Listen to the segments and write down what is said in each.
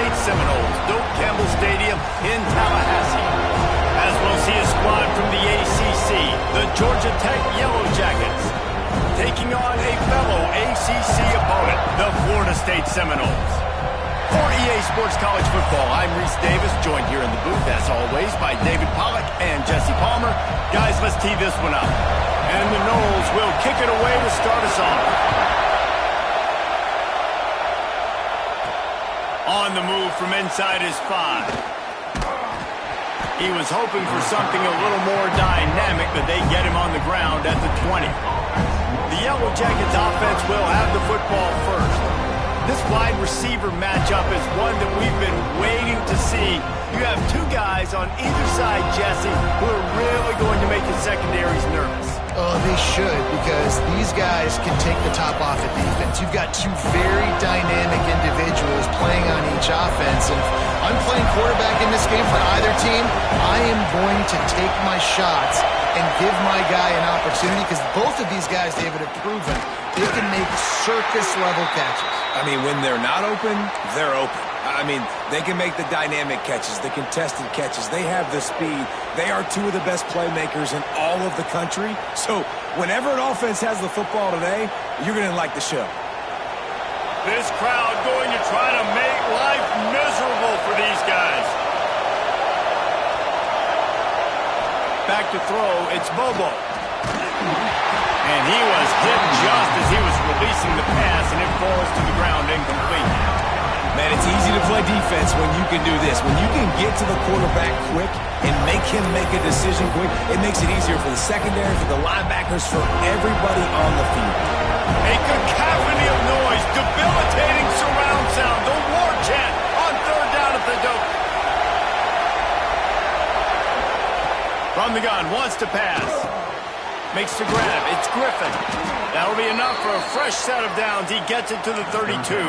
State Seminoles, Doak Campbell Stadium in Tallahassee. As we'll see a squad from the ACC, the Georgia Tech Yellow Jackets, taking on a fellow ACC opponent, the Florida State Seminoles. For EA Sports College Football, I'm Reese Davis, joined here in the booth, as always, by David Pollack and Jesse Palmer. Guys, let's tee this one up. And the Noles will kick it away to start us off. On the move from inside his 5. He was hoping for something a little more dynamic, but they get him on the ground at the 20. The Yellow Jackets offense will have the football first. This wide receiver matchup is one that we've been waiting to see. You have two guys on either side, Jesse, who are really going to make the secondaries nervous. Oh, they should, because these guys can take the top off at defense. You've got two very dynamic individuals playing on each offense, and if I'm playing quarterback in this game for either team, I am going to take my shots and give my guy an opportunity, because both of these guys, David, have proven they can make circus-level catches. I mean, when they're not open, they're open. I mean, they can make the dynamic catches, the contested catches. They have the speed. They are two of the best playmakers in all of the country. So whenever an offense has the football today, you're going to like the show. This crowd going to try to make life miserable for these guys. Back to throw, it's Bobo. And he was hit just as he was releasing the pass, and it falls to the ground incomplete. Man, it's easy to play defense when you can do this. When you can get to the quarterback quick and make him make a decision quick, it makes it easier for the secondary, for the linebackers, for everybody on the field. A cacophony of noise, debilitating surround sound, the war chant on third down at the Doak. From the gun, wants to pass. Makes the grab. It's Griffin. That'll be enough for a fresh set of downs. He gets it to the 32.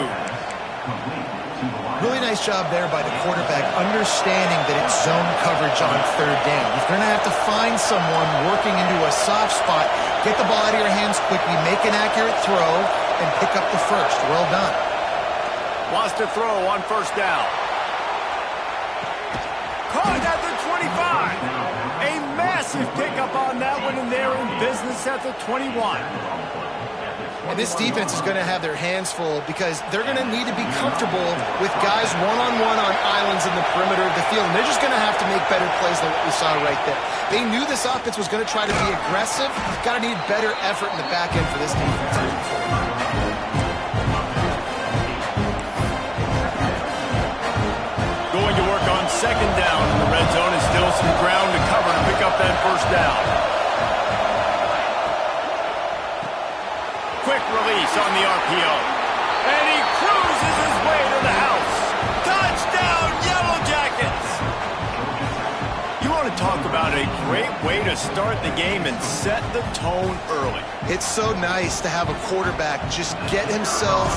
Really nice job there by the quarterback, understanding that it's zone coverage on third down. You're going to have to find someone working into a soft spot, get the ball out of your hands quickly, make an accurate throw, and pick up the first. Well done. Wants to throw on first down. Caught at the 25. A massive pickup on that one, and they're in business at the 21. And this defense is going to have their hands full, because they're going to need to be comfortable with guys one-on-one on islands in the perimeter of the field. And they're just going to have to make better plays than what we saw right there. They knew this offense was going to try to be aggressive. Got to need better effort in the back end for this defense. Going to work on second down in the red zone, and still some ground to cover to pick up that first down. Quick release on the RPO. And he cruises his way to the house. Touchdown, Yellow Jackets! You want to talk about a great way to start the game and set the tone early. It's so nice to have a quarterback just get himself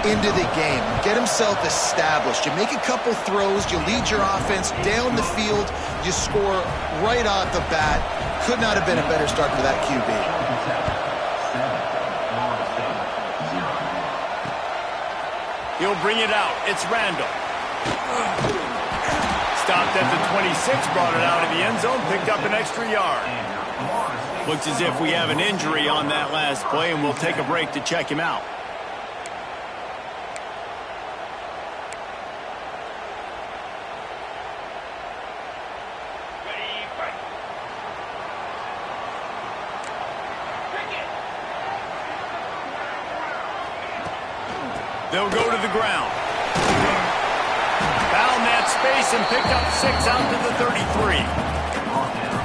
into the game, get himself established. You make a couple throws, you lead your offense down the field, you score right off the bat. Could not have been a better start for that QB. He'll bring it out. It's Randall. Stopped at the 26, brought it out of the end zone, picked up an extra yard. Looks as if we have an injury on that last play, and we'll take a break to check him out. They'll go to the ground. Found that space and picked up 6 out to the 33.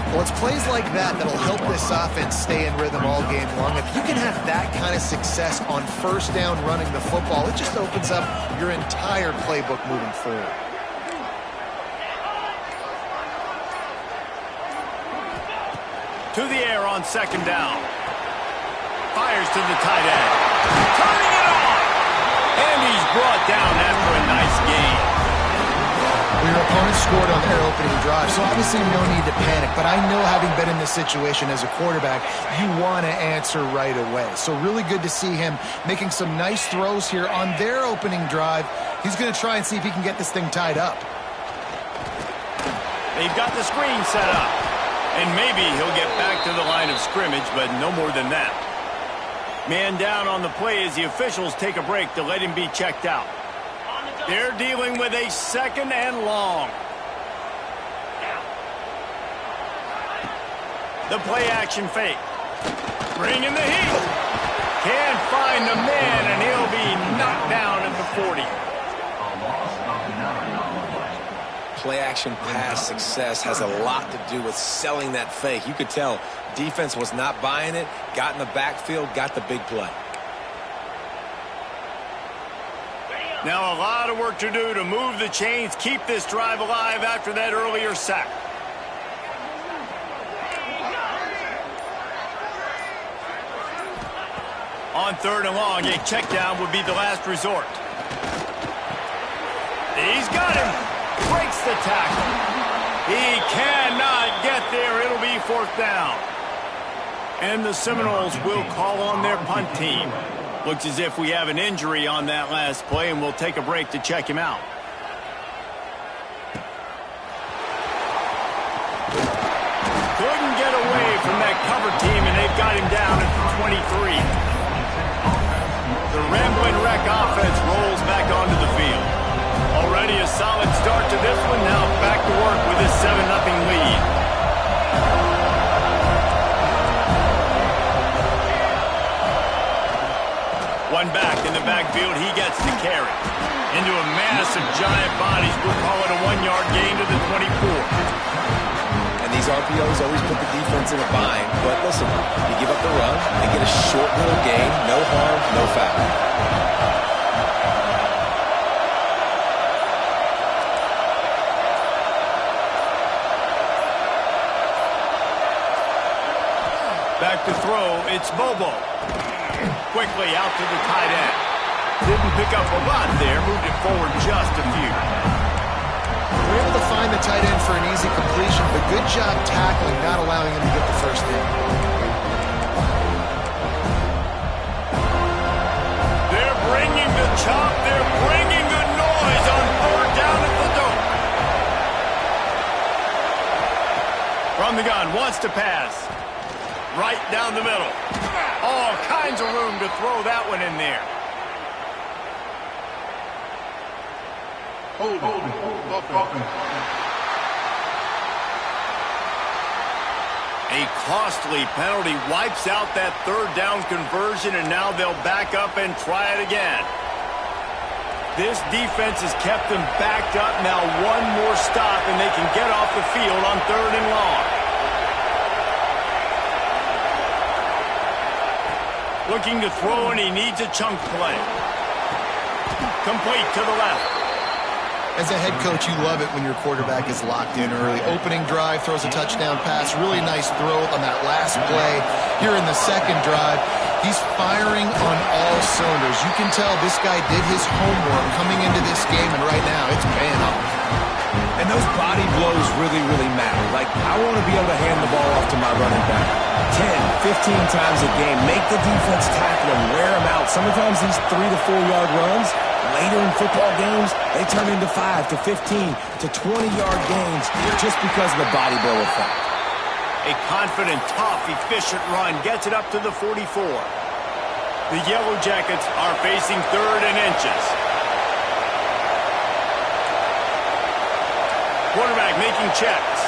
Well, it's plays like that that'll help this offense stay in rhythm all game long. If you can have that kind of success on first down running the football, it just opens up your entire playbook moving forward. To the air on second down. Fires to the tight end. Turning it on! And he's brought down after a nice gain. When your opponent's scored on their opening drive, so obviously no need to panic. But I know, having been in this situation as a quarterback, you want to answer right away. So really good to see him making some nice throws here on their opening drive. He's going to try and see if he can get this thing tied up. They've got the screen set up. And maybe he'll get back to the line of scrimmage, but no more than that. Man down on the play as the officials take a break to let him be checked out. They're dealing with a 2nd and long. The play action fake. Bringing the heat. Can't find the man, and he'll be knocked down at the 40. Play action pass success has a lot to do with selling that fake. You could tell defense was not buying it, got in the backfield, got the big play. Now a lot of work to do to move the chains, keep this drive alive after that earlier sack. On 3rd and long, a check down would be the last resort. He's got him. Breaks the tackle. He cannot get there. It'll be 4th down. And the Seminoles will call on their punt team. Looks as if we have an injury on that last play, and we'll take a break to check him out. Couldn't get away from that cover team, and they've got him down at the 23. The Ramblin' Wreck offense rolls back onto the field. Already a solid start to this one. Now back to work with his 7-0 lead. One back in the backfield. He gets the carry. Into a mass of giant bodies. We'll call it a 1-yard gain to the 24. And these RPOs always put the defense in a bind. But listen, you give up the run, they get a short little gain. No harm, no foul. Back to throw, it's Bobo. Quickly out to the tight end. Didn't pick up a lot there, moved it forward just a few. We're able to find the tight end for an easy completion, but good job tackling, not allowing him to get the first down. They're bringing the chop, they're bringing the noise on 4th down at the dome. From the gun, wants to pass. Right down the middle. All kinds of room to throw that one in there. A costly penalty wipes out that 3rd down conversion, and now they'll back up and try it again. This defense has kept them backed up. Now one more stop, and they can get off the field on 3rd and long. Looking to throw, and he needs a chunk play. Complete to the left. As a head coach, you love it when your quarterback is locked in early. Opening drive, throws a touchdown pass. Really nice throw on that last play. Here in the 2nd drive, he's firing on all cylinders. You can tell this guy did his homework coming into this game, and right now it's paying off. And those body blows really, really matter. Like, I want to be able to hand the ball off to my running back 10, 15 times a game. Make the defense tackle him, wear him out. Sometimes these 3 to 4 yard runs, later in football games, they turn into 5 to 15 to 20-yard gains just because of the body blow effect. A confident, tough, efficient run gets it up to the 44. The Yellow Jackets are facing 3rd and inches. Quarterback making checks.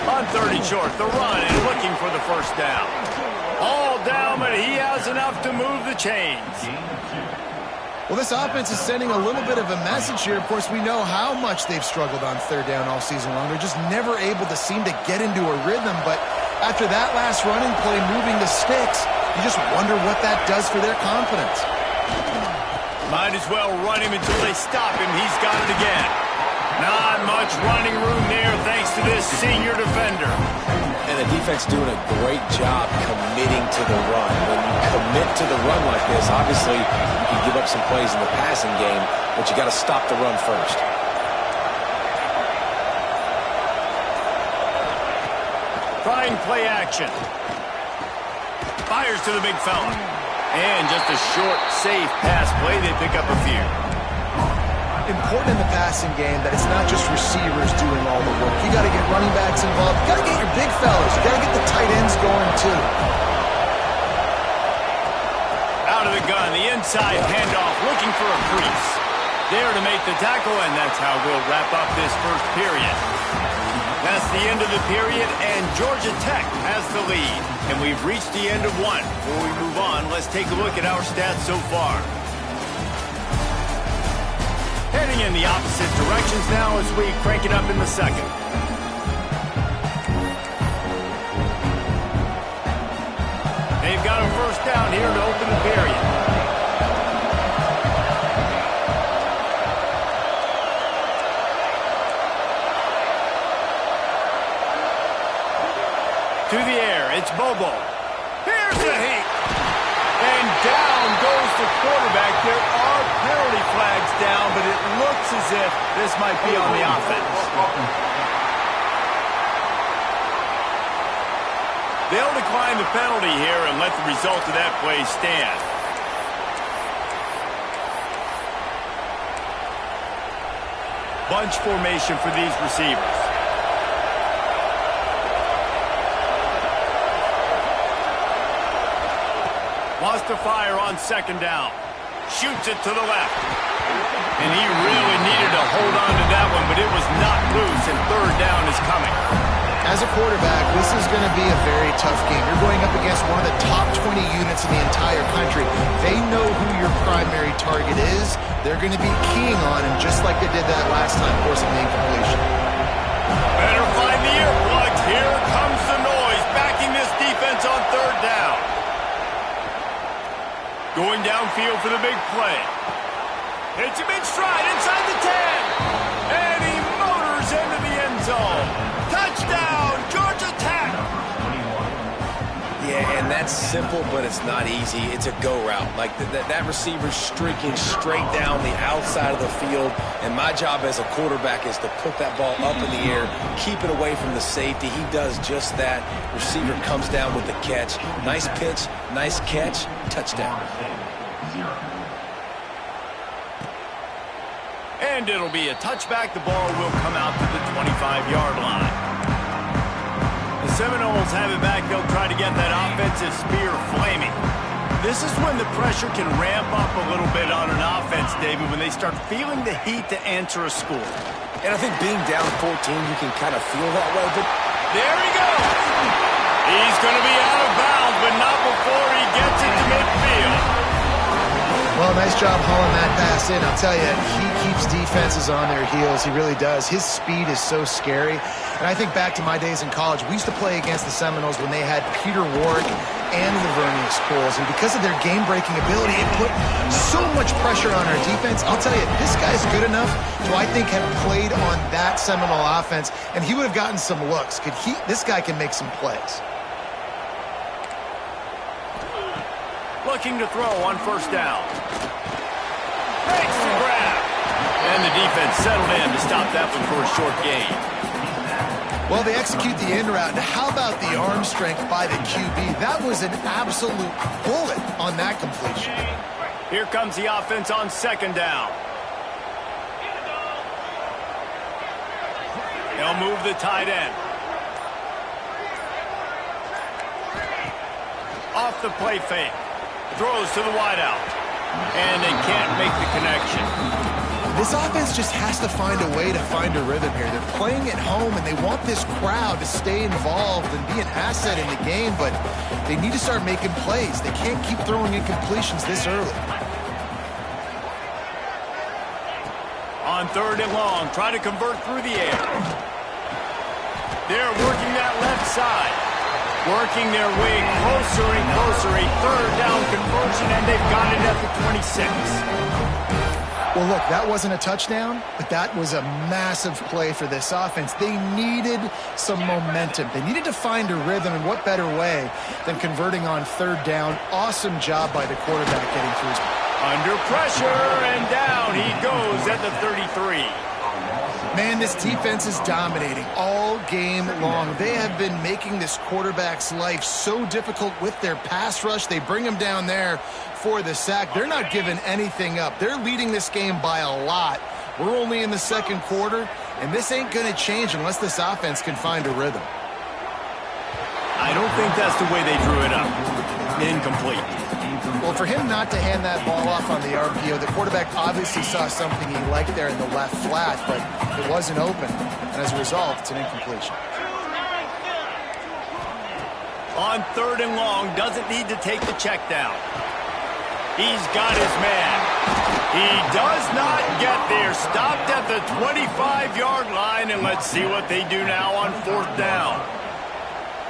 On 30 short, the run and looking for the 1st down. All down, but he has enough to move the chains. Well, this offense is sending a little bit of a message here. Of course, we know how much they've struggled on 3rd down all season long. They're just never able to seem to get into a rhythm. But after that last running play, moving the sticks, you just wonder what that does for their confidence. Might as well run him until they stop him. He's got it again. Not much running room there thanks to this senior defender. And and the defense doing a great job committing to the run. When you commit to the run like this, obviously you can give up some plays in the passing game, but you got to stop the run first. Trying play action. Fires to the big fella. And just a short, safe pass play. They pick up a few. Important in the passing game that it's not just receivers doing all the work. You got to get running backs involved. You got to get your big fellas. You got to get the tight ends going too. Out of the gun, the inside handoff, looking for a crease. There to make the tackle, and that's how we'll wrap up this first period. That's the end of the period, and Georgia Tech has the lead. And we've reached the end of one. Before we move on, let's take a look at our stats so far. Heading in the opposite directions now as we crank it up in the second. They've got a first down here to open the period. To the air, it's Bobo. Here's a heat. And down goes the quarterback. There are penalty flags down, but it looks as if this might be on the offense. They'll decline the penalty here and let the result of that play stand. Bunch formation for these receivers. Wants to fire on second down. Shoots it to the left. And he really needed to hold on to that one, but it was not loose, and third down is coming. As a quarterback, this is going to be a very tough game. You're going up against one of the top 20 units in the entire country. They know who your primary target is. They're going to be keying on him, just like they did that last time, forcing the incompletion. Better find the earplugs. Here comes the noise, backing this defense on third down. Going downfield for the big play. Hits him in stride inside the 10. And he motors into the end zone. Touchdown, Georgia Tech. Yeah, and that's simple, but it's not easy. It's a go route. Like that receiver's streaking straight down the outside of the field, and my job as a quarterback is to put that ball up in the air, keep it away from the safety. He does just that. Receiver comes down with the catch. Nice pitch, nice catch, touchdown. And it'll be a touchback. The ball will come out to the 25-yard line. The Seminoles have it back. They'll try to get that offensive spear flaming. This is when the pressure can ramp up a little bit on an offense, David, when they start feeling the heat to answer a score. And I think being down 14, you can kind of feel that way. But there he goes. He's going to be out of bounds, but not before he gets it to midfield. Well, nice job hauling that pass in. I'll tell you, he keeps defenses on their heels. He really does. His speed is so scary. And I think back to my days in college, we used to play against the Seminoles when they had Peter Warrick and Lavernius Coles. And because of their game-breaking ability, it put so much pressure on our defense. I'll tell you, this guy's good enough to, I think, have played on that Seminole offense, and he would have gotten some looks. This guy can make some plays. Looking to throw on first down. Makes the grab. And the defense settled in to stop that one for a short gain. Well, they execute the in route. How about the arm strength by the QB? That was an absolute bullet on that completion. Here comes the offense on second down. They'll move the tight end. Off the play fake. Throws to the wideout. And they can't make the connection. This offense just has to find a way to find a rhythm here. They're playing at home, and they want this crowd to stay involved and be an asset in the game, but they need to start making plays. They can't keep throwing incompletions this early. On third and long, try to convert through the air. They're working that left side. Working their way closer and closer. A third down conversion, and they've got it at the 26. Well, look, that wasn't a touchdown, but that was a massive play for this offense. They needed some momentum. They needed to find a rhythm, and what better way than converting on third down. Awesome job by the quarterback getting through his... Under pressure, and down he goes at the 33. Man, this defense is dominating all game long. They have been making this quarterback's life so difficult with their pass rush. They bring him down there for the sack. They're not giving anything up. They're leading this game by a lot. We're only in the second quarter, and this ain't going to change unless this offense can find a rhythm. I don't think that's the way they drew it up. Incomplete. Well, for him not to hand that ball off on the RPO, the quarterback obviously saw something he liked there in the left flat, but it wasn't open, and as a result, it's an incompletion. On third and long, doesn't need to take the check down. He's got his man. He does not get there. Stopped at the 25-yard line, and let's see what they do now on fourth down.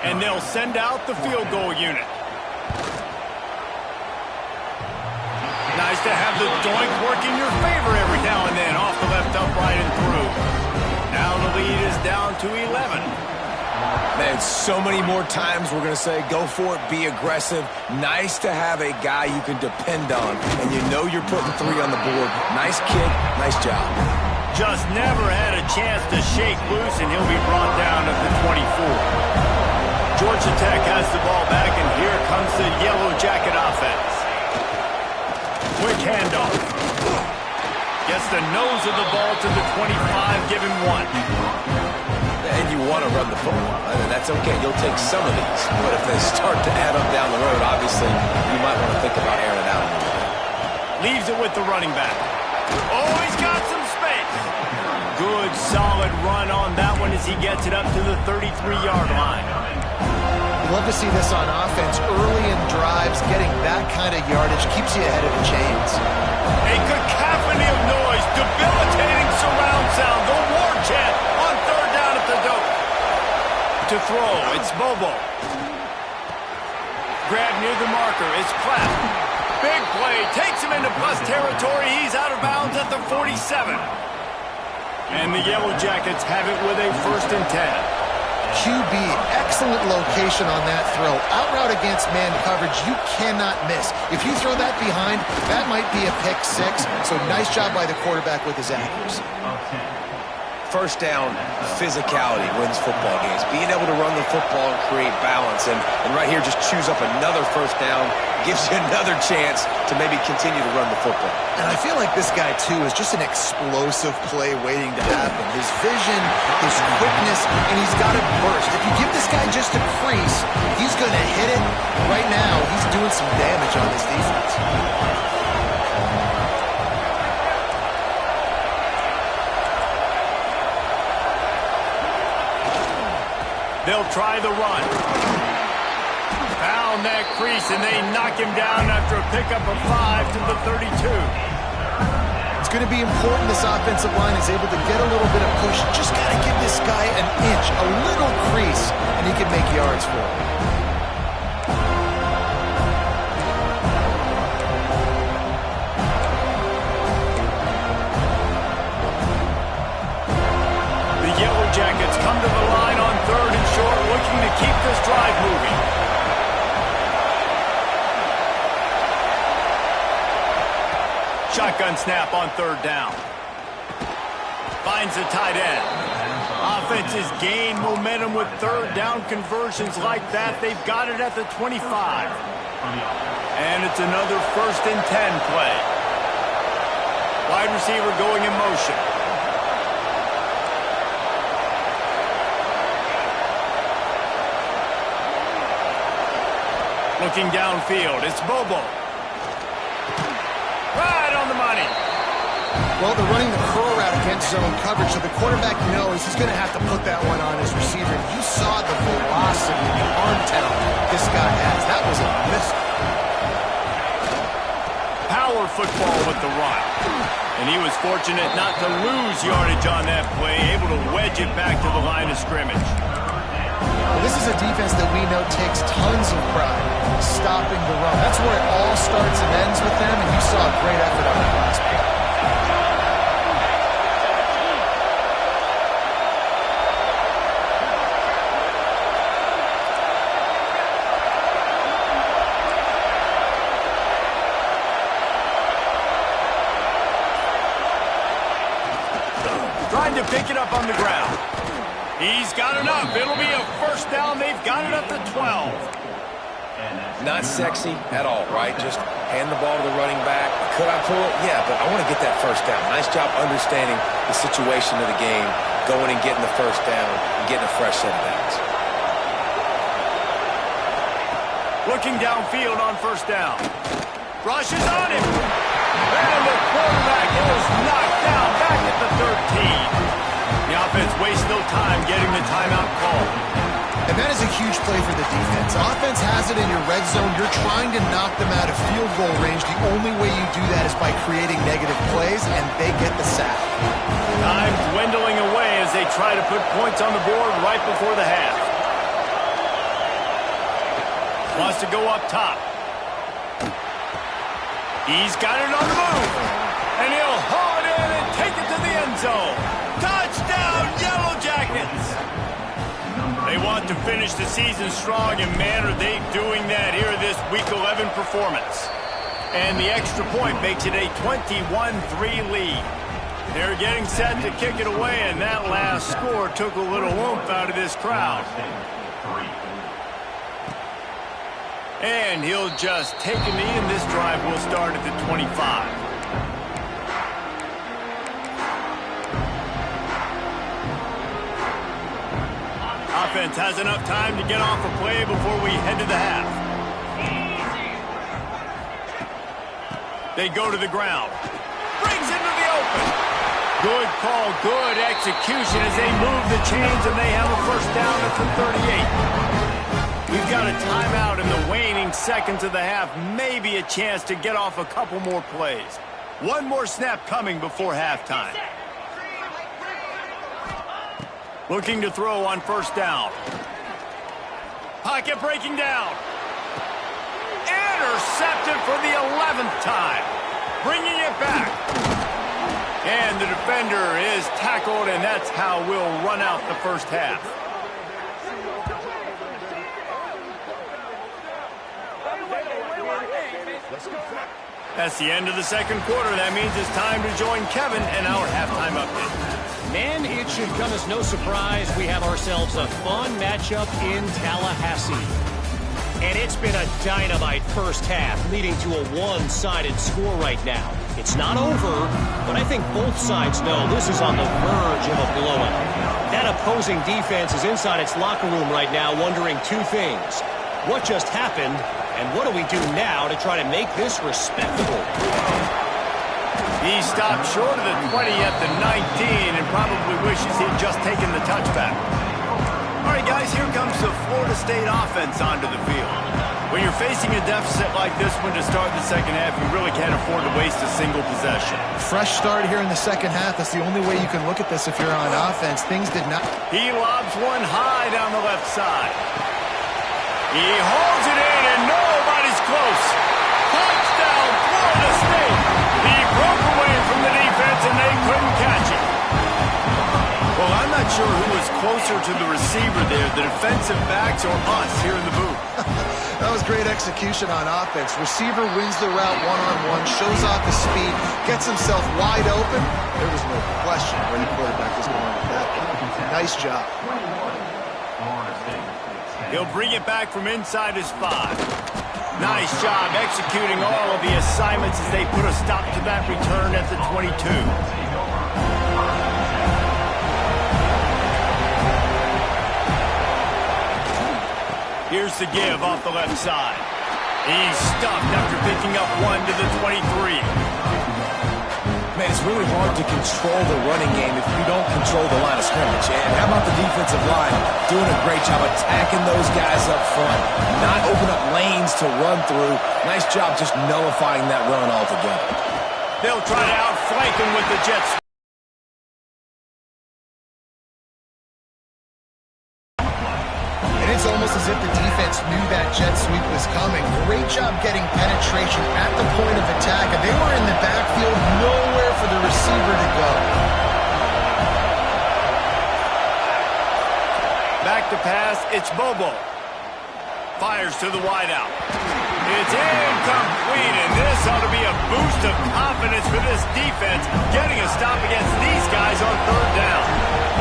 And they'll send out the field goal unit. Nice to have the doink work in your favor every now and then. Off the left upright and through. Now the lead is down to 11. Man, so many more times we're going to say, go for it, be aggressive. Nice to have a guy you can depend on, and you know you're putting 3 on the board. Nice kid, nice job. Just never had a chance to shake loose, and he'll be brought down at the 24. Georgia Tech has the ball back, and here comes the Yellow Jacket offense. Quick handoff. Gets the nose of the ball to the 25, giving 1. And you want to run the football. I mean, that's okay. You'll take some of these. But if they start to add up down the road, obviously, you might want to think about airing it out. Leaves it with the running back. Oh, he's got some space. Good, solid run on that one as he gets it up to the 33-yard line. You love to see this on offense. Early in drives, getting that kind of yardage keeps you ahead of the chains. A cacophony of noise, debilitating surround sound. The war chant on third down at the dope. To throw, it's Bobo. Grab near the marker, it's Clapp. Big play, takes him into plus territory. He's out of bounds at the 47. And the Yellow Jackets have it with a 1st and 10. QB, excellent location on that throw. Out route against man coverage, you cannot miss. If you throw that behind, that might be a pick 6. So nice job by the quarterback with his accuracy. First down, physicality wins football games. Being able to run the football and create balance. And right here, just choose up another first down. Gives you another chance to maybe continue to run the football. And I feel like this guy, too, is just an explosive play waiting to happen. His vision, his quickness, and he's got a burst. If you give this guy just a crease, he's going to hit it. Right now, he's doing some damage on this defense. They'll try the run. Found that crease, and they knock him down after a pickup of 5 to the 32. It's going to be important this offensive line is able to get a little bit of push. Just got to give this guy an inch, a little crease, and he can make yards for it. The Yellow Jackets come to the line on 3rd and short, looking to keep this drive moving. Shotgun snap on 3rd down. Finds the tight end. Offenses gain momentum with 3rd down conversions like that. They've got it at the 25. And it's another 1st and 10 play. Wide receiver going in motion. Looking downfield, it's Bobo. Right on the money. Well, they're running the curl route against zone coverage, so the quarterback knows he's going to have to put that one on his receiver. You saw the velocity and the arm talent this guy has. That was a missile. Power football with the run. And he was fortunate not to lose yardage on that play, able to wedge it back to the line of scrimmage. Well, this is a defense that we know takes tons of pride stopping the run. That's where it all starts and ends with them, and you saw a great effort on that last play. trying to pick it up on the ground. He's got enough. It'll be a first down. They've got it up to 12. Not sexy at all, right? Just hand the ball to the running back. Could I pull it? Yeah, but I want to get that first down. Nice job understanding the situation of the game, going and getting the first down and getting a fresh set of downs. Looking downfield on first down. Rushes on him. And the quarterback is knocked down back at the 13. The offense wastes no time getting the timeout call. And that is a huge play for the defense. Offense has it in your red zone. You're trying to knock them out of field goal range. The only way you do that is by creating negative plays, and they get the sack. Time dwindling away as they try to put points on the board right before the half. Wants to go up top. He's got it on the move. And he'll haul it in and take it to the end zone. Touchdown, Yellow Jackets! They want to finish the season strong, and man, are they doing that here in this Week 11 performance. And the extra point makes it a 21-3 lead. They're getting set to kick it away, and that last score took a little oomph out of this crowd. And he'll just take a knee, and this drive will start at the 25. Offense has enough time to get off a play before we head to the half. They go to the ground. Brings into the open. Good call, good execution as they move the chains, and they have a first down at the 38. We've got a timeout in the waning seconds of the half. Maybe a chance to get off a couple more plays. One more snap coming before halftime. Looking to throw on first down. Pocket breaking down. Intercepted for the 11th time. Bringing it back. And the defender is tackled, and that's how we'll run out the first half. That's the end of the second quarter. That means it's time to join Kevin and our halftime update. Man, it should come as no surprise we have ourselves a fun matchup in Tallahassee. And it's been a dynamite first half, leading to a one-sided score right now. It's not over, but I think both sides know this is on the verge of a blowout. That opposing defense is inside its locker room right now wondering two things. What just happened, and what do we do now to try to make this respectable? He stopped short of the 20 at the 19 and probably wishes he'd just taken the touchback. All right, guys, here comes the Florida State offense onto the field. When you're facing a deficit like this one to start the second half, you really can't afford to waste a single possession. Fresh start here in the second half. That's the only way you can look at this if you're on offense. Things did not... He lobs one high down the left side. He hauls it in, and nobody's close. Touchdown, Florida State. He broke away from the defense, and they couldn't catch it. Well, I'm not sure who was closer to the receiver there, the defensive backs or us here in the booth. That was great execution on offense. Receiver wins the route one-on-one, shows off his speed, gets himself wide open. There was no question where the quarterback was going with that. Nice job. He'll bring it back from inside his 5. Nice job executing all of the assignments as they put a stop to that return at the 22. Here's the give off the left side. He's stuffed after picking up one to the 23. Man, it's really hard to control the running game if you don't control the line of scrimmage. And how about the defensive line doing a great job attacking those guys up front, not open up lanes to run through. Nice job just nullifying that run altogether. They'll try to outflank him with the Jets. And it's almost as if the defense knew that jet sweep was coming. Great job getting penetration at the point of attack, and they were in the backfield, nowhere for the receiver to go. Back to pass, it's Bobo. Fires to the wideout. It's incomplete, and this ought to be a boost of confidence for this defense, getting a stop against these guys on third down.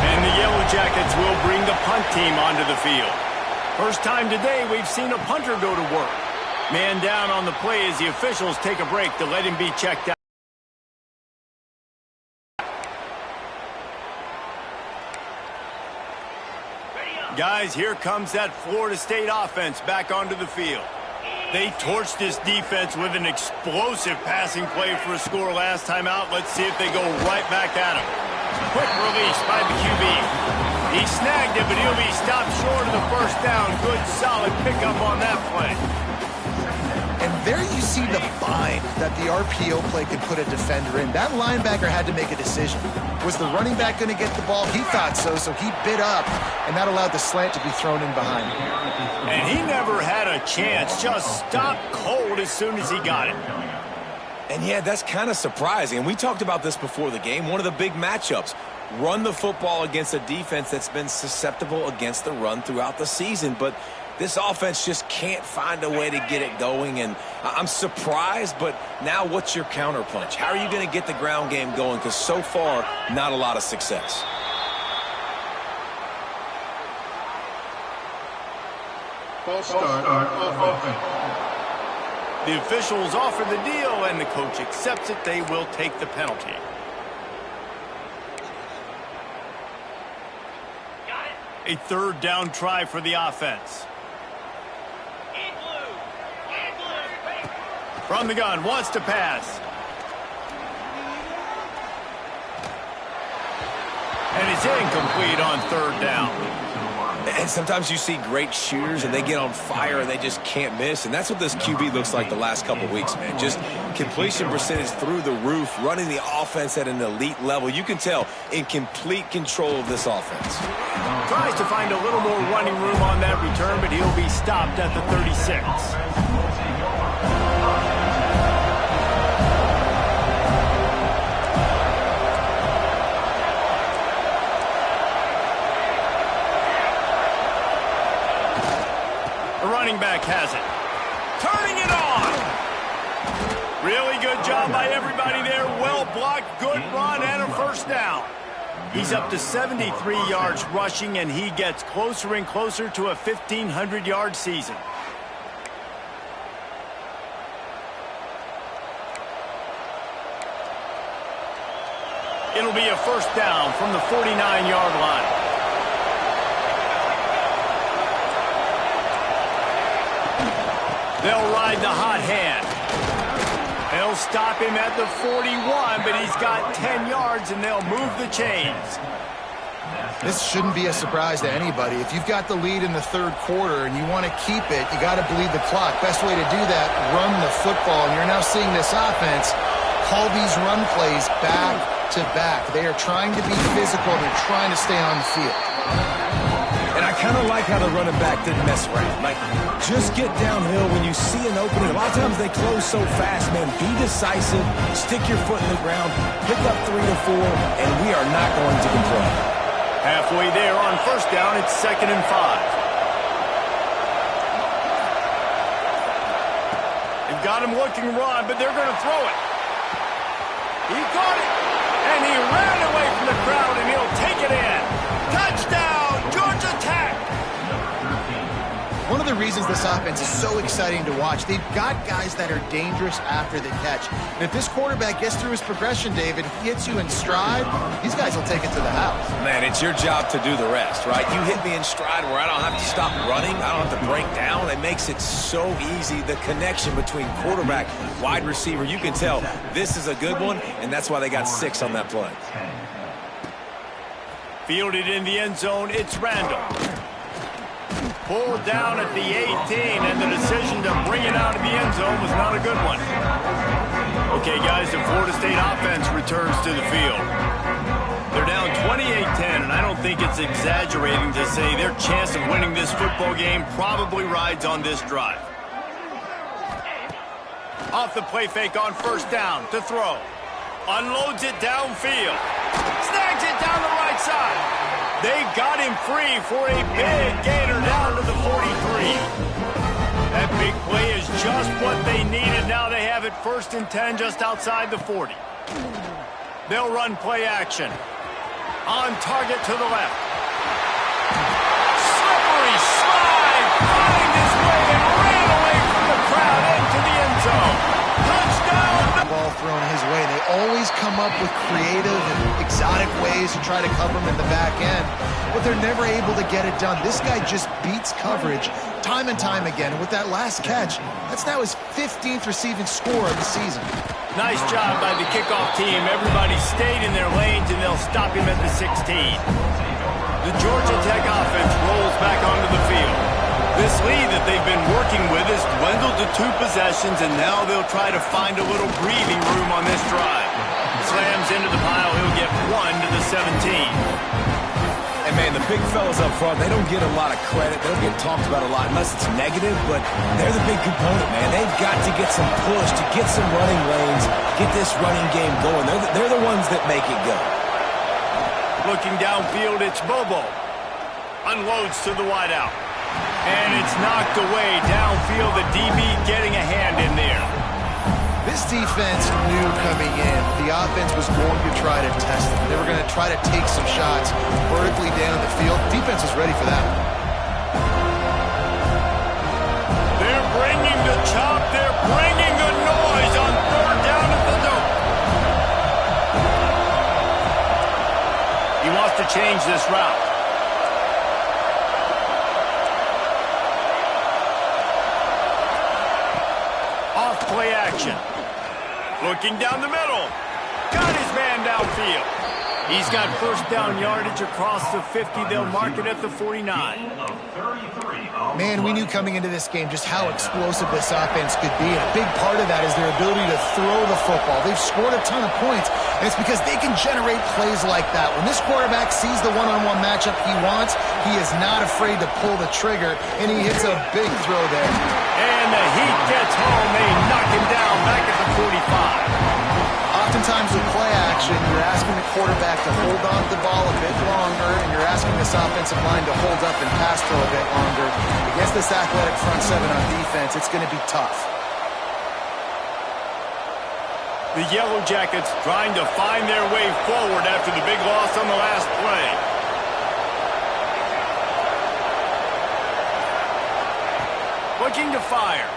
And the Yellow Jackets will bring the punt team onto the field. First time today we've seen a punter go to work. Man down on the play as the officials take a break to let him be checked out. Guys, here comes that Florida State offense back onto the field. They torched this defense with an explosive passing play for a score last time out. Let's see if they go right back at him. Quick release by the QB. He snagged it, but he'll be stopped short of the first down. Good, solid pickup on that play. And there you see the bind that the RPO play could put a defender in. That linebacker had to make a decision. Was the running back going to get the ball? He thought so, so he bit up, and that allowed the slant to be thrown in behind him. And he never had a chance, just stopped cold as soon as he got it. And yeah, that's kind of surprising. And we talked about this before the game. One of the big matchups. Run the football against a defense that's been susceptible against the run throughout the season. But this offense just can't find a way to get it going. And I'm surprised, but now what's your counterpunch? How are you going to get the ground game going? Because so far, not a lot of success. False start on offense. The officials offer the deal, and the coach accepts it. They will take the penalty. A third down try for the offense. From the gun, wants to pass. And it's incomplete on third down. And sometimes you see great shooters and they get on fire and they just can't miss. And that's what this QB looks like the last couple weeks, man. Just completion percentage through the roof, running the offense at an elite level. You can tell in complete control of this offense. Tries to find a little more running room on that return, but he'll be stopped at the 36. Running back has it. Turning it on. Really good job by everybody there. Well blocked, good run, and a first down. He's up to 73 yards rushing, and he gets closer and closer to a 1,500-yard season. It'll be a first down from the 49-yard line. They'll ride the hot hand. They'll stop him at the 41, but he's got 10 yards, and they'll move the chains. This shouldn't be a surprise to anybody. If you've got the lead in the third quarter and you want to keep it, you got to bleed the clock. Best way to do that, run the football. And you're now seeing this offense call these run plays back to back. They are trying to be physical. They're trying to stay on the field. And I kind of like how the running back didn't mess around. Like, just get downhill when you see an opening. A lot of times they close so fast, man. Be decisive, stick your foot in the ground, pick up 3 to 4, and we are not going to complain. Halfway there on first down, it's 2nd and 5. They've got him looking run, but they're going to throw it. He caught it, and he ran away from the crowd, and he'll take it in. Touchdown, Georgia Tech! One of the reasons this offense is so exciting to watch, they've got guys that are dangerous after the catch. And if this quarterback gets through his progression, David, he hits you in stride, these guys will take it to the house. Man, it's your job to do the rest, right? You hit me in stride where I don't have to stop running. I don't have to break down. It makes it so easy. The connection between quarterback, wide receiver, you can tell this is a good one, and that's why they got 6 on that play. Fielded in the end zone, it's Randall. Pulled down at the 18, and the decision to bring it out of the end zone was not a good one. Okay, guys, the Florida State offense returns to the field. They're down 28-10, and I don't think it's exaggerating to say their chance of winning this football game probably rides on this drive. Off the play fake on first down to throw. Unloads it downfield. Snags it down the right side. They got him free for a big gainer down to the 43. That big play is just what they needed. Now they have it 1st and 10 just outside the 40. They'll run play action. On target to the left. Slippery slide, finding his way and ran away from the crowd into the end zone. Touchdown! Ball thrown his way. They always come up with creative and exotic ways to try to cover him in the back end, but they're never able to get it done. This guy just beats coverage time and time again. And with that last catch, that's now his 15th receiving score of the season. Nice job by the kickoff team. Everybody stayed in their lanes, and they'll stop him at the 16. The Georgia Tech offense rolls back onto the field. This lead that they've been working with has dwindled to 2 possessions, and now they'll try to find a little breathing room on this drive. Slams into the pile. He'll get 1 to the 17. And, man, the big fellas up front, they don't get a lot of credit. They don't get talked about a lot unless it's negative, but they're the big component, man. They've got to get some push, to get some running lanes, get this running game going. They're the ones that make it go. Looking downfield, it's Bobo. Unloads to the wideout. And it's knocked away downfield. The DB getting a hand in there. This defense knew coming in the offense was going to try to test them. They were going to try to take some shots vertically down the field. Defense was ready for that. They're bringing the chop. They're bringing the noise on 3rd down at the dope. He wants to change this route. Off play action. Looking down the middle. Got his man downfield. He's got 1st down yardage across the 50. They'll mark it at the 49. Man, we knew coming into this game just how explosive this offense could be, and a big part of that is their ability to throw the football. They've scored a ton of points, and it's because they can generate plays like that. When this quarterback sees the one-on-one matchup he wants, he is not afraid to pull the trigger, and he hits a big throw there. And the heat gets home. They knock him down back at the 45. Oftentimes with play action, you're asking the quarterback to hold on to the ball a bit longer, and you're asking this offensive line to hold up and pass throw a bit longer. Against this athletic front 7 on defense, it's going to be tough. The Yellow Jackets trying to find their way forward after the big loss on the last play. Looking to fire.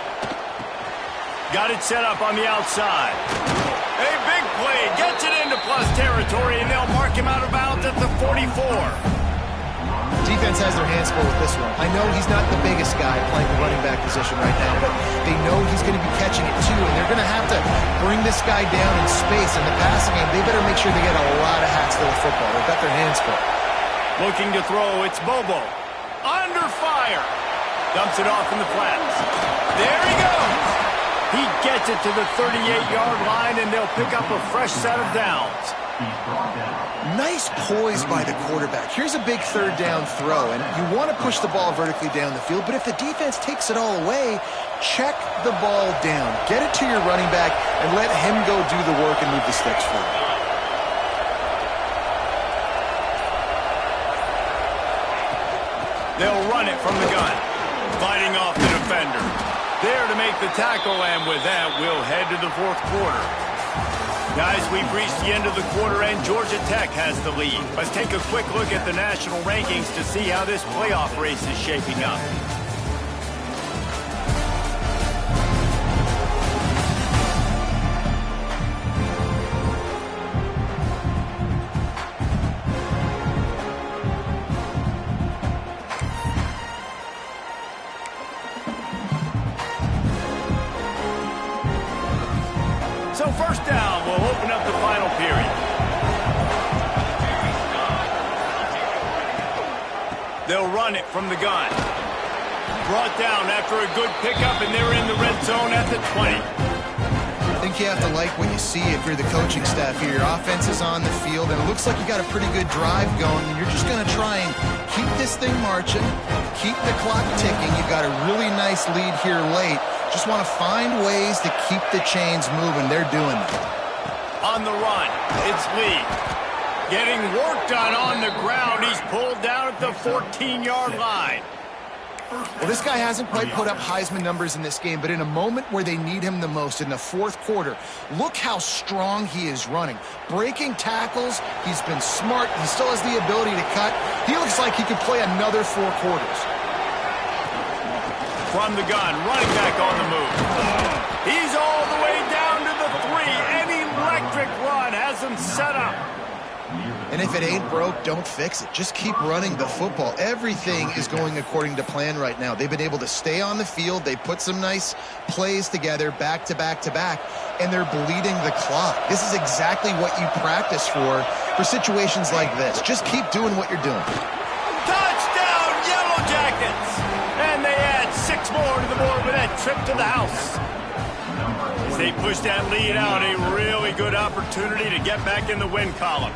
Got it set up on the outside. A big play, gets it into plus territory, and they'll mark him out of bounds at the 44. Defense has their hands full with this one. I know he's not the biggest guy playing the running back position right now, but they know he's going to be catching it too, and they're going to have to bring this guy down in space. In the passing game, they better make sure they get a lot of hats to the football. They've got their hands full. Looking to throw, it's Bobo. Under fire. Dumps it off in the flats. There he goes. He gets it to the 38-yard line, and they'll pick up a fresh set of downs. Nice poise by the quarterback. Here's a big 3rd down throw, and you want to push the ball vertically down the field, but if the defense takes it all away, check the ball down. Get it to your running back and let him go do the work and move the sticks forward. They'll run it from the gun, fighting off the defender. There to make the tackle, and with that, we'll head to the 4th quarter. Guys, we've reached the end of the quarter, and Georgia Tech has the lead. Let's take a quick look at the national rankings to see how this playoff race is shaping up. So 1st down, we'll open up the final period. They'll run it from the gun. Brought down after a good pickup, and they're in the red zone at the 20. I think you have to like what you see if you're the coaching staff here. Your offense is on the field, and it looks like you got a pretty good drive going, and you're just going to try and keep this thing marching, keep the clock ticking. You've got a really nice lead here late. Just want to find ways to keep the chains moving. They're doing that. On the run, it's Lee. Getting work done on the ground. He's pulled down at the 14-yard line. Well, this guy hasn't quite put up Heisman numbers in this game, but in a moment where they need him the most, in the fourth quarter, look how strong he is running. Breaking tackles, he's been smart, he still has the ability to cut. He looks like he could play another 4 quarters. From the gun, running back on the move. He's all the way down to the 3. An electric run has him set up. And if it ain't broke, don't fix it. Just keep running the football. Everything is going according to plan right now. They've been able to stay on the field. They put some nice plays together back to back to back, and they're bleeding the clock. This is exactly what you practice for situations like this. Just keep doing what you're doing. Touchdown, Yellow Jackets! And they add 6 more to the board with that trip to the house. As they push that lead out, a really good opportunity to get back in the win column.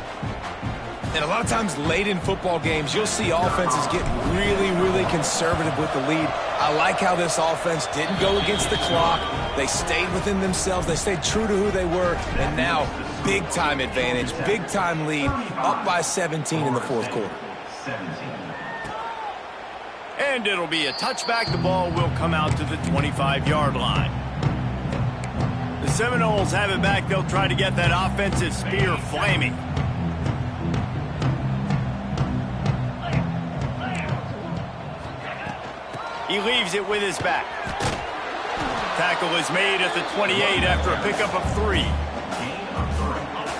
And a lot of times late in football games, you'll see offenses get really, really conservative with the lead. I like how this offense didn't go against the clock. They stayed within themselves. They stayed true to who they were. And now, big-time advantage, big-time lead, up by 17 in the fourth quarter. And it'll be a touchback. The ball will come out to the 25-yard line. The Seminoles have it back. They'll try to get that offensive spear flaming. He leaves it with his back. Tackle is made at the 28 after a pickup of 3.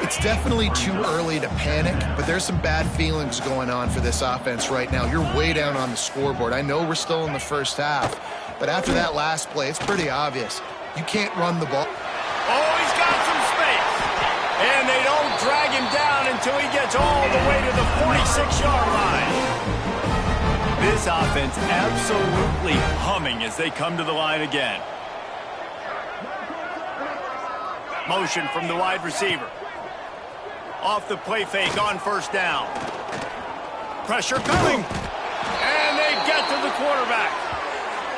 It's definitely too early to panic, but there's some bad feelings going on for this offense right now. You're way down on the scoreboard. I know we're still in the first half, but after that last play, it's pretty obvious. You can't run the ball. Oh, he's got some space. And they don't drag him down until he gets all the way to the 46-yard line. This offense absolutely humming as they come to the line again. Motion from the wide receiver. Off the play fake on first down. Pressure coming. And they get to the quarterback.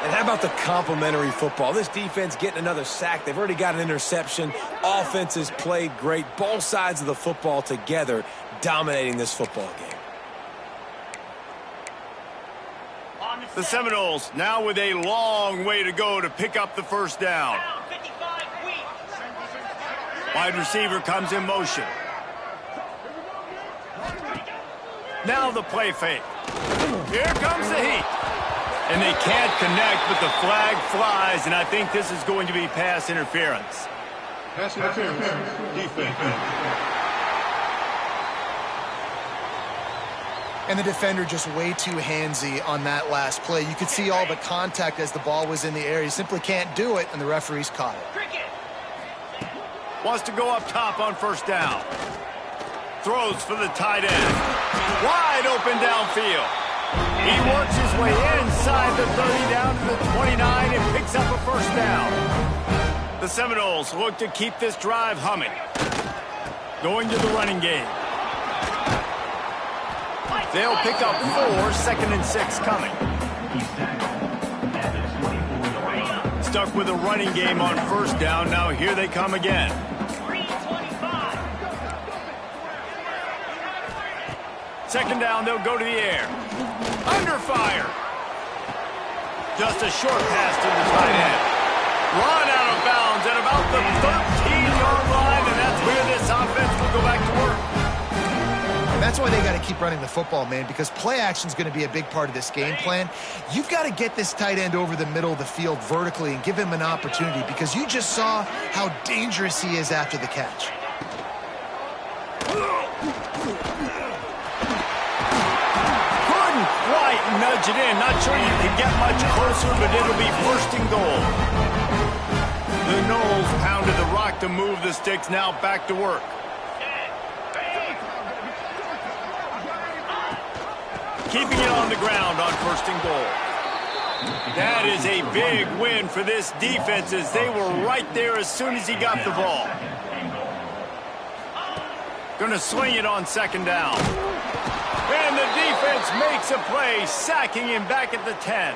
And how about the complimentary football? This defense getting another sack. They've already got an interception. Offense has played great. Both sides of the football together dominating this football game. The Seminoles now with a long way to go to pick up the first down. Wide receiver comes in motion. Now the play fake. Here comes the heat. And they can't connect, but the flag flies, and I think this is going to be pass interference. Pass interference. Defense. And the defender just way too handsy on that last play. You could see all the contact as the ball was in the air. He simply can't do it, and the referees caught it. Wants to go up top on first down. Throws for the tight end. Wide open downfield. He works his way inside the 30 down to the 29 and picks up a first down. The Seminoles look to keep this drive humming. Going to the running game. They'll pick up 4, 2nd and 6 coming. Stuck with a running game on first down. Now here they come again. Second down, they'll go to the air. Under fire. Just a short pass to the tight end. Run out of bounds at about the 13-yard line, and that's where this offense will go back to work. And that's why they got to keep running the football, man, because play action is going to be a big part of this game plan. You've got to get this tight end over the middle of the field vertically and give him an opportunity, because you just saw how dangerous he is after the catch. Quite nudge it in. Not sure you can get much closer, but it'll be first and goal. The Noles pounded the rock to move the sticks. Now back to work. Keeping it on the ground on first and goal. That is a big win for this defense, as they were right there as soon as he got the ball. Going to swing it on second down. And the defense makes a play, sacking him back at the 10.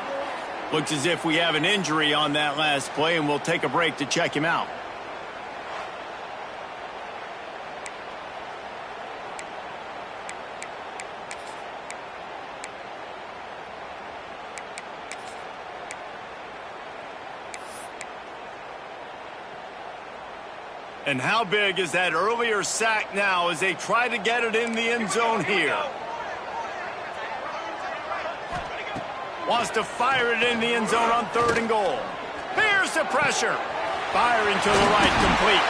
Looks as if we have an injury on that last play, and we'll take a break to check him out. And how big is that earlier sack now as they try to get it in the end zone here? Wants to fire it in the end zone on 3rd and goal. Here's the pressure. Firing to the right, complete.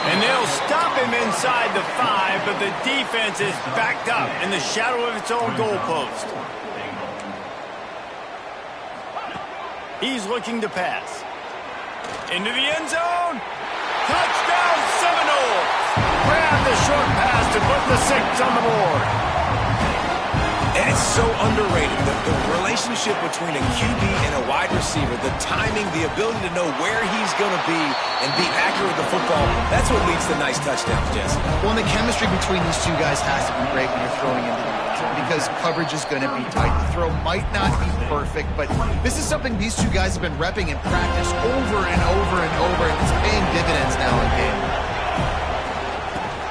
And they'll stop him inside the 5, but the defense is backed up in the shadow of its own goalpost. He's looking to pass. Into the end zone. Touchdown Seminoles! Grab the short pass to put the 6 on the board. And it's so underrated. The relationship between a QB and a wide receiver, the timing, the ability to know where he's going to be and be accurate with the football, that's what leads to nice touchdowns, Jesse. Well, and the chemistry between these two guys has to be great when you're throwing into the end zone because coverage is going to be tight. The throw might not be perfect, but this is something these two guys have been repping in practice over and over and over, and it's paying dividends now in game.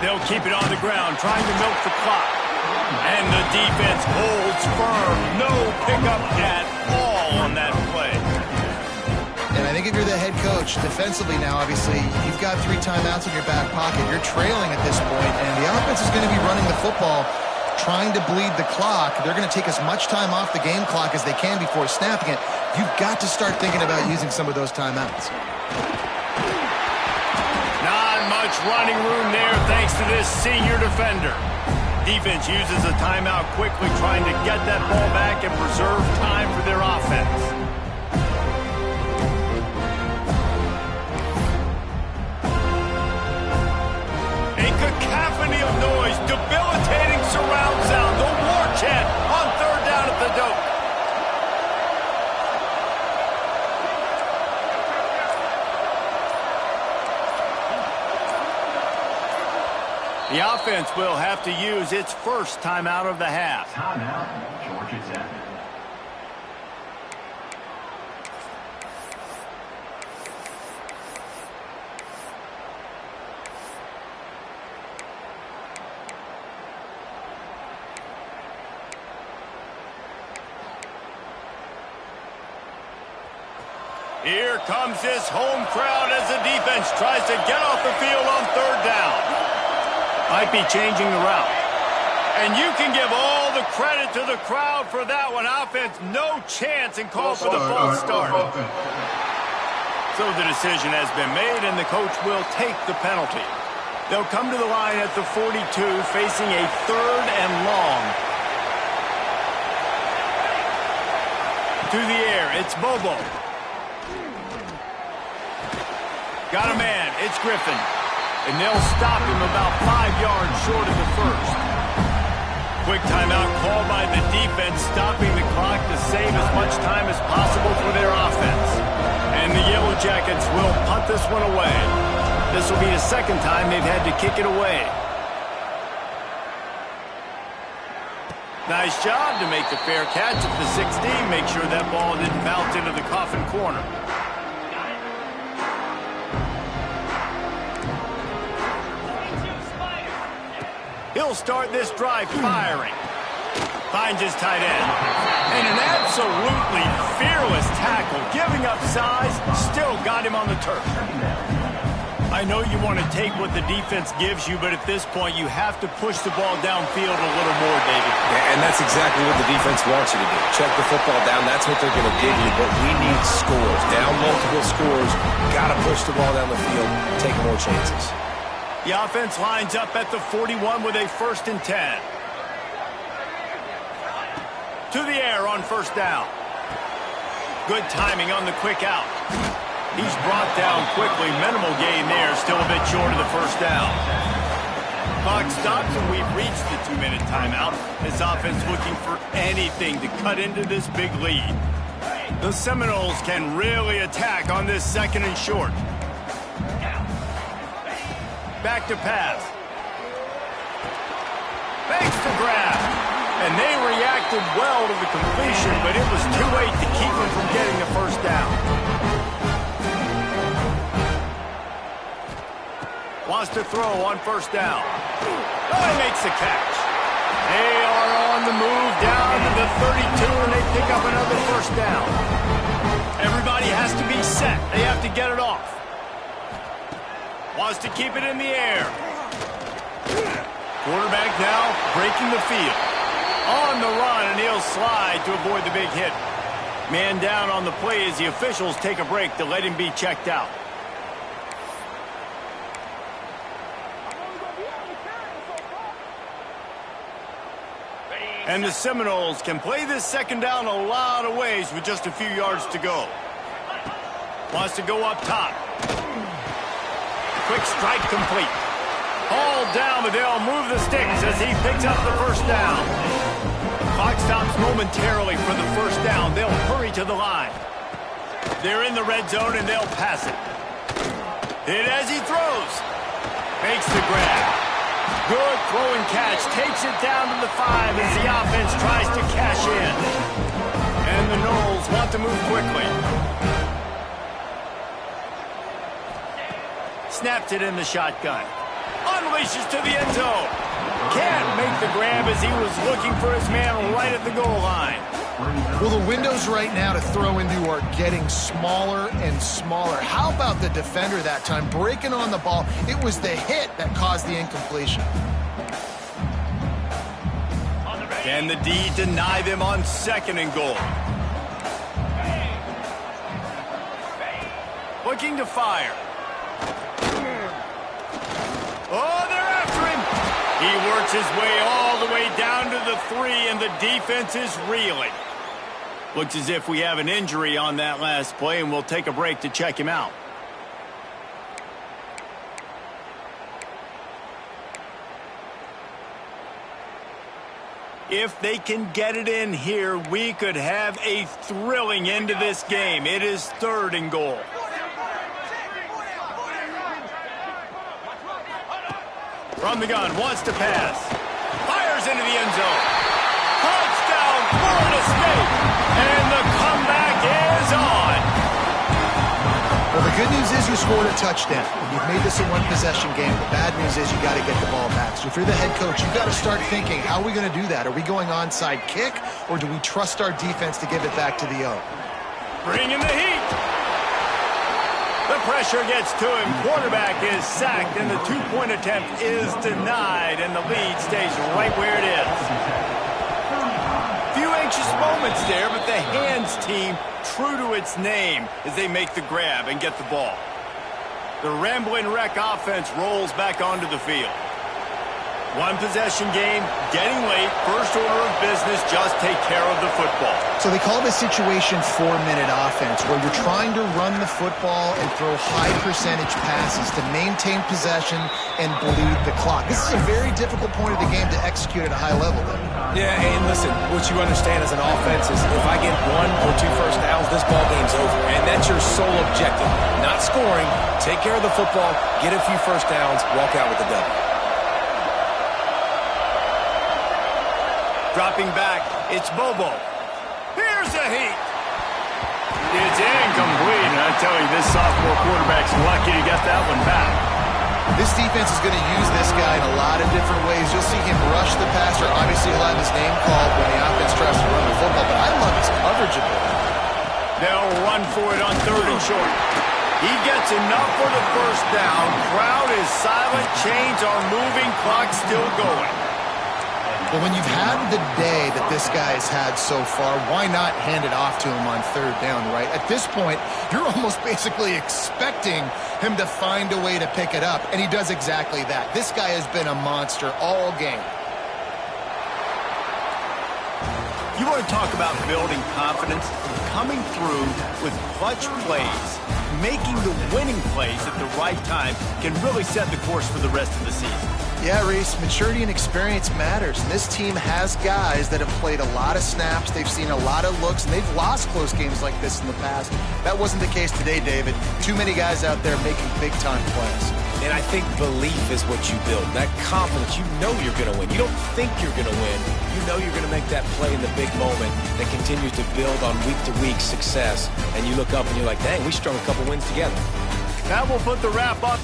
They'll keep it on the ground, trying to milk the clock. And the defense holds firm. No pickup at all on that play. And I think if you're the head coach, defensively now, obviously, you've got 3 timeouts in your back pocket. You're trailing at this point, and the offense is going to be running the football, trying to bleed the clock. They're going to take as much time off the game clock as they can before snapping it. You've got to start thinking about using some of those timeouts. Not much running room there thanks to this senior defender. Defense uses a timeout quickly, trying to get that ball back and preserve time for their offense. A cacophony of noise, debilitating surround sound, the war chant on 3rd down at the dope. The offense will have to use its first timeout of the half. Timeout, Georgia Tech. Here comes this home crowd as the defense tries to get off the field on 3rd down. Might be changing the route. And you can give all the credit to the crowd for that one. Offense, no chance, and call for the false start. So the decision has been made, and the coach will take the penalty. They'll come to the line at the 42, facing a 3rd and long. To the air, it's Bobo. Got a man, it's Griffin. And they'll stop him about 5 yards short of the first. Quick timeout called by the defense, stopping the clock to save as much time as possible for their offense. And the Yellow Jackets will punt this one away. This will be the 2nd time they've had to kick it away. Nice job to make the fair catch at the 16. Make sure that ball didn't bounce into the coffin corner. He'll start this drive firing. Finds his tight end. And an absolutely fearless tackle. Giving up size, still got him on the turf. I know you want to take what the defense gives you, but at this point you have to push the ball downfield a little more, David. Yeah, and that's exactly what the defense wants you to do. Check the football down. That's what they're going to give you, but we need scores. Down multiple scores. Got to push the ball down the field. Take more chances. The offense lines up at the 41 with a 1st and 10. To the air on 1st down. Good timing on the quick out. He's brought down quickly. Minimal gain there. Still a bit short of the 1st down. Clock stops and we've reached the 2-minute timeout. This offense looking for anything to cut into this big lead. The Seminoles can really attack on this 2nd and short. Back to pass. Makes the grab. And they reacted well to the completion, but it was too late to keep them from getting the 1st down. Wants to throw on 1st down. Oh, he makes the catch. They are on the move down to the 32, and they pick up another 1st down. Everybody has to be set. They have to get it off. Wants to keep it in the air. Quarterback now breaking the field. On the run, and he'll slide to avoid the big hit. Man down on the play as the officials take a break to let him be checked out. And the Seminoles can play this second down a lot of ways with just a few yards to go. Wants to go up top. Quick strike complete. Hauled down, but they'll move the sticks as he picks up the first down. Clock stops momentarily for the first down. They'll hurry to the line. They're in the red zone, and they'll pass it. Hit as he throws. Makes the grab. Good throw and catch. Takes it down to the 5 as the offense tries to cash in. And the Noles want to move quickly. Snapped it in the shotgun. Unleashes to the end zone. Can't make the grab as he was looking for his man right at the goal line. Well, the windows right now to throw into are getting smaller and smaller. How about the defender that time breaking on the ball? It was the hit that caused the incompletion. Can the D deny them on 2nd and goal? Looking to fire. Oh, they're after him. He works his way all the way down to the 3, and the defense is reeling. Looks as if we have an injury on that last play, and we'll take a break to check him out. If they can get it in here, we could have a thrilling end to this game. It is 3rd and goal. From the gun, wants to pass. Fires into the end zone. Touchdown, Florida State. And the comeback is on. Well, the good news is you scored a touchdown. You've made this a one-possession game. The bad news is you got to get the ball back. So if you're the head coach, you've got to start thinking, how are we going to do that? Are we going onside kick, or do we trust our defense to give it back to the O? Bring in the heat. The pressure gets to him. Quarterback is sacked, and the 2-point attempt is denied, and the lead stays right where it is. Few anxious moments there, but the hands team true to its name as they make the grab and get the ball. The Ramblin' Wreck offense rolls back onto the field. One-possession game, getting late, first order of business, just take care of the football. So they call this situation 4-minute offense, where you're trying to run the football and throw high-percentage passes to maintain possession and bleed the clock. This is a very difficult point of the game to execute at a high level, though. Yeah, and listen, what you understand as an offense is if I get 1 or 2 first downs, this ball game's over. And that's your sole objective. Not scoring, take care of the football, get a few first downs, walk out with the W. Dropping back, it's Bobo. Here's the heat. It's incomplete, and I tell you, this sophomore quarterback's lucky to get that one back. This defense is going to use this guy in a lot of different ways. You'll see him rush the passer. Obviously, he'll have his name called when the offense tries to run the football, but I love his coverage ability. They'll run for it on 3rd and short. He gets enough for the first down. Crowd is silent. Chains are moving. Clock still going. But when you've had the day that this guy has had so far, why not hand it off to him on 3rd down, right? At this point, you're almost basically expecting him to find a way to pick it up, and he does exactly that. This guy has been a monster all game. You want to talk about building confidence? Coming through with clutch plays, making the winning plays at the right time can really set the course for the rest of the season. Yeah, Reese, maturity and experience matters. And this team has guys that have played a lot of snaps. They've seen a lot of looks, and they've lost close games like this in the past. That wasn't the case today, David. Too many guys out there making big-time plays. And I think belief is what you build. That confidence, you know you're going to win. You don't think you're going to win. You know you're going to make that play in the big moment that continues to build on week-to-week success. And you look up and you're like, dang, we strung a couple wins together. That will put the wrap up.